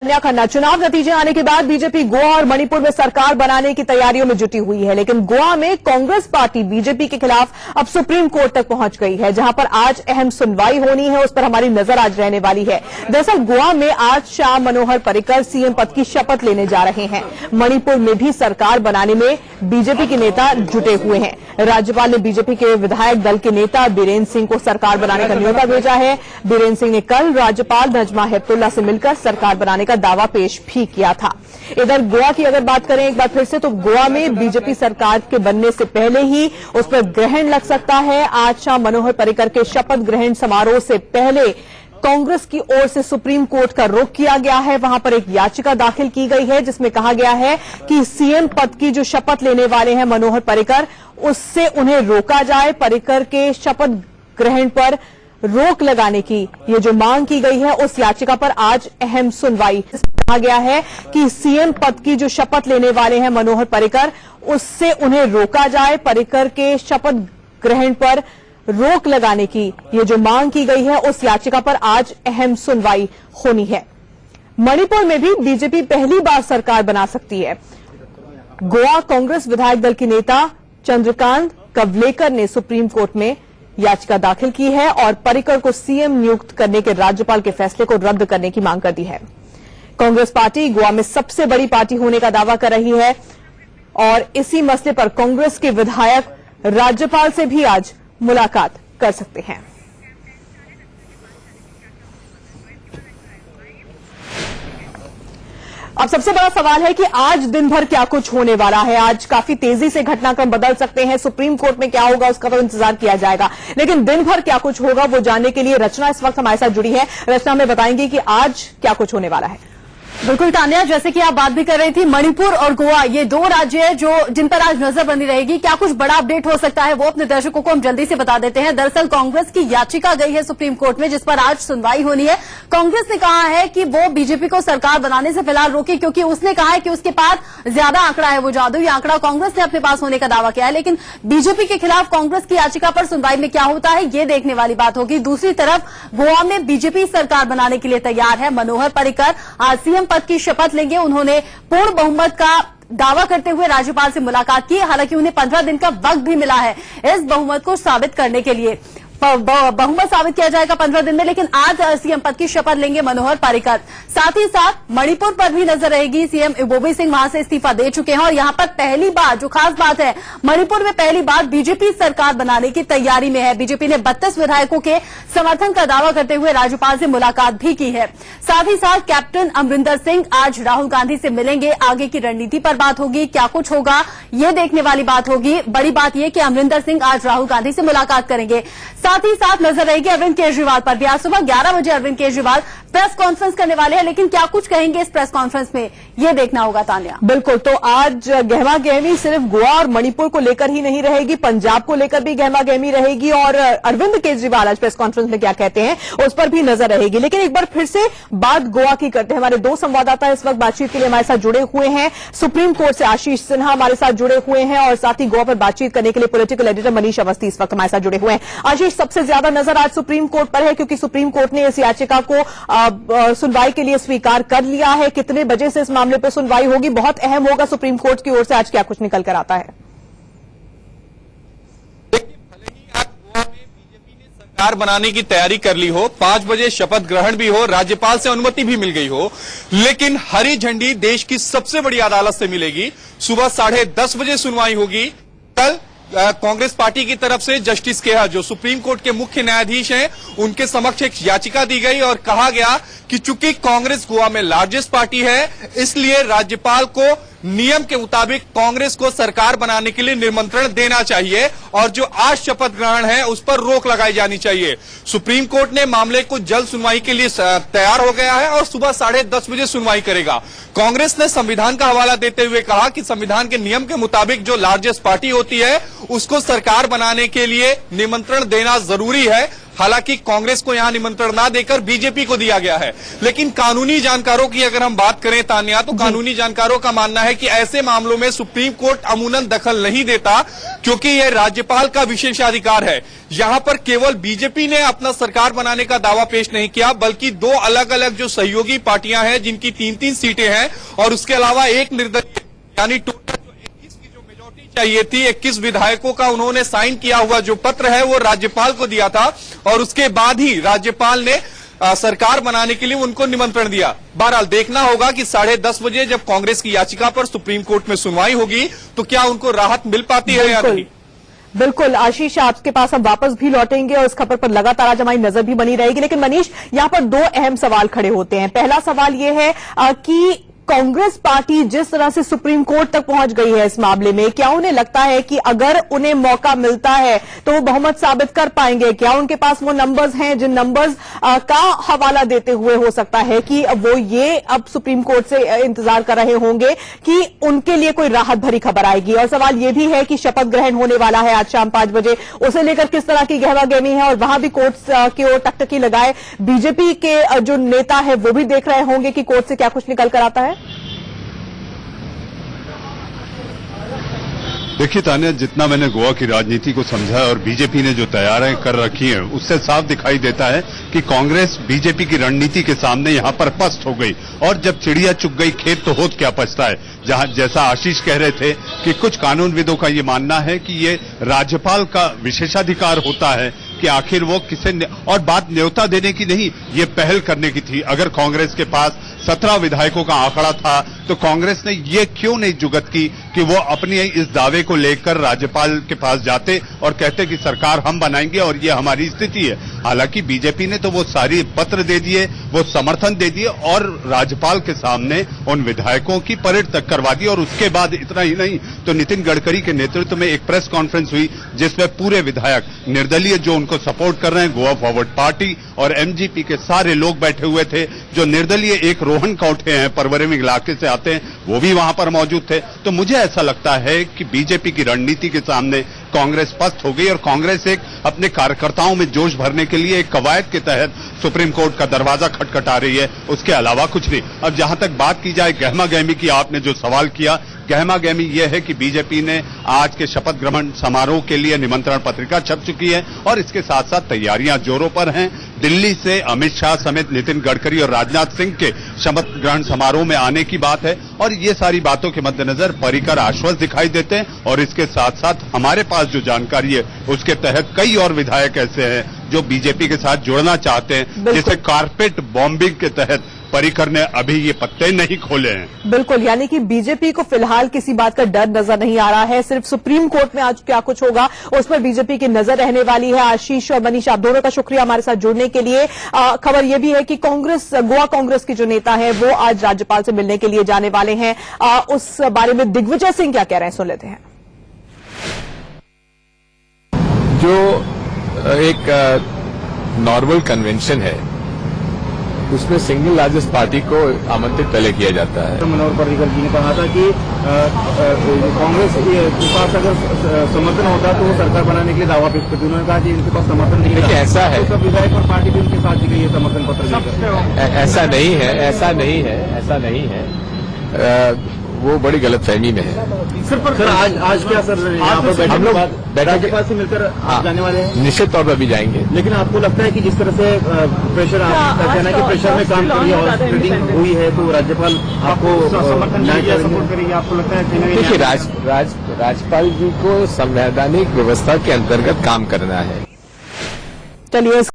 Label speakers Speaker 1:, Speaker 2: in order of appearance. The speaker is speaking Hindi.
Speaker 1: खन्ना, चुनाव नतीजे आने के बाद बीजेपी गोवा और मणिपुर में सरकार बनाने की तैयारियों में जुटी हुई है, लेकिन गोवा में कांग्रेस पार्टी बीजेपी के खिलाफ अब सुप्रीम कोर्ट तक पहुंच गई है, जहां पर आज अहम सुनवाई होनी है। उस पर हमारी नजर आज रहने वाली है। दरअसल गोवा में आज श्याम मनोहर पर्रिकर सीएम पद की शपथ लेने जा रहे हैं। मणिपुर में भी सरकार बनाने में बीजेपी के नेता जुटे हुए हैं। राज्यपाल ने बीजेपी के विधायक दल के नेता बीरेन्द्र सिंह को सरकार बनाने का न्योता भेजा है। बीरेन्द्र सिंह ने कल राज्यपाल नजमा हेपतुल्ला से मिलकर सरकार बनाने का दावा पेश भी किया था। इधर गोवा की अगर बात करें एक बार फिर से, तो गोवा में बीजेपी सरकार के बनने से पहले ही उस पर ग्रहण लग सकता है। आज श्याम मनोहर पर्रिकर के शपथ ग्रहण समारोह से पहले कांग्रेस की ओर से सुप्रीम कोर्ट का रुख किया गया है। वहां पर एक याचिका दाखिल की गई है जिसमें कहा गया है कि सीएम पद की जो शपथ लेने वाले हैं मनोहर पर्रिकर, उससे उन्हें रोका जाए। पर्रिकर के शपथ ग्रहण पर रोक लगाने की ये जो मांग की गई है, उस याचिका पर आज अहम सुनवाई। कहा गया है कि सीएम पद की जो शपथ लेने वाले हैं मनोहर पर्रिकर, उससे उन्हें रोका जाए। पर्रिकर के शपथ ग्रहण पर रोक लगाने की ये जो मांग की गई है, उस याचिका पर आज अहम सुनवाई होनी है। मणिपुर में भी बीजेपी पहली बार सरकार बना सकती है। गोवा कांग्रेस विधायक दल के नेता चंद्रकांत कवलेकर ने सुप्रीम कोर्ट में याचिका दाखिल की है और पर्रिकर को सीएम नियुक्त करने के राज्यपाल के फैसले को रद्द करने की मांग कर दी है। कांग्रेस पार्टी गोवा में सबसे बड़ी पार्टी होने का दावा कर रही है और इसी मसले पर कांग्रेस के विधायक राज्यपाल से भी आज मुलाकात कर सकते हैं। अब सबसे बड़ा सवाल है कि आज दिन भर क्या कुछ होने वाला है। आज काफी तेजी से घटनाक्रम बदल सकते हैं। सुप्रीम कोर्ट में क्या होगा उसका तो इंतजार किया जाएगा, लेकिन दिन भर क्या कुछ होगा वो जानने के लिए रचना इस वक्त हमारे साथ जुड़ी है। रचना में बताएंगे कि आज क्या कुछ होने वाला है।
Speaker 2: बिल्कुल तान्या, जैसे कि आप बात भी कर रही थी, मणिपुर और गोवा ये दो राज्य है जो जिन पर आज नजर बनी रहेगी। क्या कुछ बड़ा अपडेट हो सकता है वो अपने दर्शकों को हम जल्दी से बता देते हैं। दरअसल कांग्रेस की याचिका गई है सुप्रीम कोर्ट में, जिस पर आज सुनवाई होनी है। कांग्रेस ने कहा है कि वो बीजेपी को सरकार बनाने से फिलहाल रोके, क्योंकि उसने कहा है कि उसके पास ज्यादा आंकड़ा है, वो जादुई आंकड़ा कांग्रेस ने अपने पास होने का दावा किया है। लेकिन बीजेपी के खिलाफ कांग्रेस की याचिका पर सुनवाई में क्या होता है ये देखने वाली बात होगी। दूसरी तरफ गोवा में बीजेपी सरकार बनाने के लिए तैयार है। मनोहर पर्रिकर आज सीएम पद की शपथ लेंगे। उन्होंने पूर्ण बहुमत का दावा करते हुए राज्यपाल से मुलाकात की। हालांकि उन्हें 15 दिन का वक्त भी मिला है इस बहुमत को साबित करने के लिए। बहुमत साबित किया जाएगा 15 दिन में, लेकिन आज सीएम पद की शपथ लेंगे मनोहर पर्रिकर। साथ ही साथ मणिपुर पर भी नजर रहेगी। सीएम इबोबी सिंह वहां से इस्तीफा दे चुके हैं और यहां पर पहली बार जो खास बात है, मणिपुर में पहली बार बीजेपी सरकार बनाने की तैयारी में है। बीजेपी ने 32 विधायकों के समर्थन का दावा करते हुए राज्यपाल से मुलाकात भी की है। साथ ही साथ कैप्टन अमरिंदर सिंह आज राहुल गांधी से मिलेंगे। आगे की रणनीति पर बात होगी, क्या कुछ होगा ये देखने वाली बात होगी। बड़ी बात यह कि अमरिंदर सिंह आज राहुल गांधी से मुलाकात करेंगे। साथ ही साथ नजर रहेगी अरविंद केजरीवाल पर भी। आज सुबह 11 बजे अरविंद केजरीवाल प्रेस कॉन्फ्रेंस करने वाले हैं, लेकिन क्या कुछ कहेंगे इस प्रेस कॉन्फ्रेंस में ये देखना होगा तान्या।
Speaker 1: बिल्कुल, तो आज गहमा गहमी सिर्फ गोवा और मणिपुर को लेकर ही नहीं रहेगी, पंजाब को लेकर भी गहमा गहमी रहेगी और अरविंद केजरीवाल आज प्रेस कॉन्फ्रेंस में क्या कहते हैं उस पर भी नजर रहेगी। लेकिन एक बार फिर से बात गोवा की करते हैं। हमारे दो संवाददाता इस वक्त बातचीत के लिए हमारे साथ जुड़े हुए हैं। सुप्रीम कोर्ट से आशीष सिन्हा हमारे साथ जुड़े हुए हैं और साथ ही गोवा पर बातचीत करने के लिए पॉलिटिकल एडिटर मनीष अवस्थी इस वक्त हमारे साथ जुड़े हुए हैं। आशीष, सबसे ज्यादा नजर आज सुप्रीम कोर्ट पर है क्योंकि सुप्रीम कोर्ट ने इस याचिका को सुनवाई के लिए स्वीकार कर लिया है। कितने बजे से इस मामले पर सुनवाई होगी, बहुत अहम होगा सुप्रीम कोर्ट की ओर से आज क्या कुछ निकल कर आता है।
Speaker 3: भले ही आज गोवा में बीजेपी ने सरकार बनाने की तैयारी कर ली हो, 5 बजे शपथ ग्रहण भी हो, राज्यपाल से अनुमति भी मिल गई हो, लेकिन हरी झंडी देश की सबसे बड़ी अदालत से मिलेगी। सुबह 10:30 बजे सुनवाई होगी। कल कांग्रेस पार्टी की तरफ से जस्टिस केहा, जो सुप्रीम कोर्ट के मुख्य न्यायाधीश हैं, उनके समक्ष एक याचिका दी गई और कहा गया कि चूंकि कांग्रेस गोवा में लार्जेस्ट पार्टी है, इसलिए राज्यपाल को नियम के मुताबिक कांग्रेस को सरकार बनाने के लिए निमंत्रण देना चाहिए और जो आज शपथ ग्रहण है उस पर रोक लगाई जानी चाहिए। सुप्रीम कोर्ट ने मामले को जल्द सुनवाई के लिए तैयार हो गया है और सुबह 10:30 बजे सुनवाई करेगा। कांग्रेस ने संविधान का हवाला देते हुए कहा कि संविधान के नियम के मुताबिक जो लार्जेस्ट पार्टी होती है उसको सरकार बनाने के लिए निमंत्रण देना जरूरी है। हालांकि कांग्रेस को यहां निमंत्रण ना देकर बीजेपी को दिया गया है। लेकिन कानूनी जानकारों की अगर हम बात करें तान्या, तो कानूनी जानकारों का मानना है कि ऐसे मामलों में सुप्रीम कोर्ट अमूमन दखल नहीं देता, क्योंकि यह राज्यपाल का विशेषाधिकार है। यहां पर केवल बीजेपी ने अपना सरकार बनाने का दावा पेश नहीं किया, बल्कि दो अलग अलग जो सहयोगी पार्टियां हैं जिनकी 3-3 सीटें हैं, और उसके अलावा एक निर्दलीय, यानी टोटल जो 21 की जो मेजोरिटी चाहिए थी, 21 विधायकों का उन्होंने साइन किया हुआ जो पत्र है वो राज्यपाल को दिया था, और उसके बाद ही राज्यपाल ने सरकार बनाने के लिए उनको निमंत्रण दिया। बहरहाल देखना होगा कि 10:30 बजे जब कांग्रेस की याचिका पर सुप्रीम कोर्ट में सुनवाई होगी तो क्या उनको राहत मिल पाती है या नहीं।
Speaker 1: बिल्कुल आशीष, आपके पास हम वापस भी लौटेंगे और इस खबर पर लगातार आज हमारी नजर भी बनी रहेगी। लेकिन मनीष, यहां पर दो अहम सवाल खड़े होते हैं। पहला सवाल यह है कि कांग्रेस पार्टी जिस तरह से सुप्रीम कोर्ट तक पहुंच गई है इस मामले में, क्या उन्हें लगता है कि अगर उन्हें मौका मिलता है तो वो बहुमत साबित कर पाएंगे? क्या उनके पास वो नंबर्स हैं जिन नंबर्स का हवाला देते हुए हो सकता है कि वो ये अब सुप्रीम कोर्ट से इंतजार कर रहे होंगे कि उनके लिए कोई राहत भरी खबर आएगी? और सवाल ये भी है कि शपथ ग्रहण होने वाला है आज शाम 5 बजे, उसे लेकर किस तरह की गहमागहमी है, और वहां भी कोर्ट की ओर टकटकी लगाए बीजेपी के जो नेता है वो भी देख रहे होंगे कि कोर्ट से क्या कुछ निकल कर आता है।
Speaker 4: देखिए तान्या, जितना मैंने गोवा की राजनीति को समझा और बीजेपी ने जो तैयारियां कर रखी हैं, उससे साफ दिखाई देता है कि कांग्रेस बीजेपी की रणनीति के सामने यहां पर पस्त हो गई। और जब चिड़िया चुग गई खेत तो होत क्या पछता है। जहां जैसा आशीष कह रहे थे कि कुछ कानूनविदों का ये मानना है कि ये राज्यपाल का विशेषाधिकार होता है कि आखिर वो किसे, और बात न्योता देने की नहीं, ये पहल करने की थी। अगर कांग्रेस के पास 17 विधायकों का आंकड़ा था तो कांग्रेस ने ये क्यों नहीं जुगत की कि वो अपने इस दावे को लेकर राज्यपाल के पास जाते और कहते कि सरकार हम बनाएंगे और ये हमारी स्थिति है। हालांकि बीजेपी ने तो वो सारी पत्र दे दिए, वो समर्थन दे दिए और राज्यपाल के सामने उन विधायकों की परेड तक करवा दी। और उसके बाद इतना ही नहीं तो नितिन गडकरी के नेतृत्व में एक प्रेस कॉन्फ्रेंस हुई जिसमें पूरे विधायक निर्दलीय जो उनको सपोर्ट कर रहे हैं, गोवा फॉरवर्ड पार्टी और एमजीपी के सारे लोग बैठे हुए थे। जो निर्दलीय एक रोहन कौठे हैं, परवरम इलाके से आते हैं, वो भी वहां पर मौजूद थे। तो मुझे ऐसा लगता है कि बीजेपी की रणनीति के सामने कांग्रेस पस्त हो गई और कांग्रेस एक अपने कार्यकर्ताओं में जोश भरने के लिए एक कवायद के तहत सुप्रीम कोर्ट का दरवाजा खटखटा रही है, उसके अलावा कुछ नहीं। अब जहां तक बात की जाए गहमा गहमी की, आपने जो सवाल किया, गहमा गहमी यह है कि बीजेपी ने आज के शपथ ग्रहण समारोह के लिए निमंत्रण पत्रिका छप चुकी है और इसके साथ साथ तैयारियां जोरों पर हैं। दिल्ली से अमित शाह समेत नितिन गडकरी और राजनाथ सिंह के शपथ ग्रहण समारोह में आने की बात है और ये सारी बातों के मद्देनजर पर्रिकर आश्वस्त दिखाई देते हैं। और इसके साथ साथ हमारे पास जो जानकारी है उसके तहत कई और विधायक ऐसे हैं जो बीजेपी के साथ जुड़ना चाहते हैं, जिसे कारपेट बॉम्बिंग के तहत पर्रिकर ने अभी ये पत्ते नहीं खोले हैं।
Speaker 1: बिल्कुल, यानी कि बीजेपी को फिलहाल किसी बात का डर नजर नहीं आ रहा है। सिर्फ सुप्रीम कोर्ट में आज क्या कुछ होगा उस पर बीजेपी की नजर रहने वाली है। आशीष और मनीष, आप दोनों का शुक्रिया हमारे साथ जुड़ने के लिए। खबर यह भी है कि गोवा कांग्रेस की जो नेता है वो आज राज्यपाल से मिलने के लिए जाने वाले हैं। उस बारे में दिग्विजय सिंह क्या कह रहे हैं, सुन लेते हैं।
Speaker 5: जो एक नॉर्मल कन्वेंशन है उसमें सिंगल लार्जेस्ट पार्टी को आमंत्रित पहले किया जाता है।
Speaker 6: मनोहर पर्रिकर जी ने कहा था कि कांग्रेस के पास अगर समर्थन होता तो वो सरकार बनाने के लिए दावा पेश करती। उन्होंने कहा कि इनके पास समर्थन नहीं है।
Speaker 5: ऐसा है,
Speaker 6: तो सब विधायक और पार्टी भी उनके साथ गई है समर्थन पत्र।
Speaker 5: ऐसा नहीं है, ऐसा नहीं है, ऐसा नहीं है। वो बड़ी गलतफहमी में है।
Speaker 6: सर आज क्या सर
Speaker 5: हम लोग
Speaker 6: राज्यपाल से मिलकर जाने वाले हैं?
Speaker 5: निश्चित तौर पर भी जाएंगे।
Speaker 6: लेकिन आपको लगता है कि जिस तरह से प्रेशर आपका कहना है कि प्रेशर में काम करिए और स्प्लिटिंग हुई है तो राज्यपाल आपको सपोर्ट करेंगे? आपको लगता है?
Speaker 5: देखिए, राज्यपाल जी को संवैधानिक व्यवस्था के अंतर्गत काम करना है।
Speaker 1: चलिए।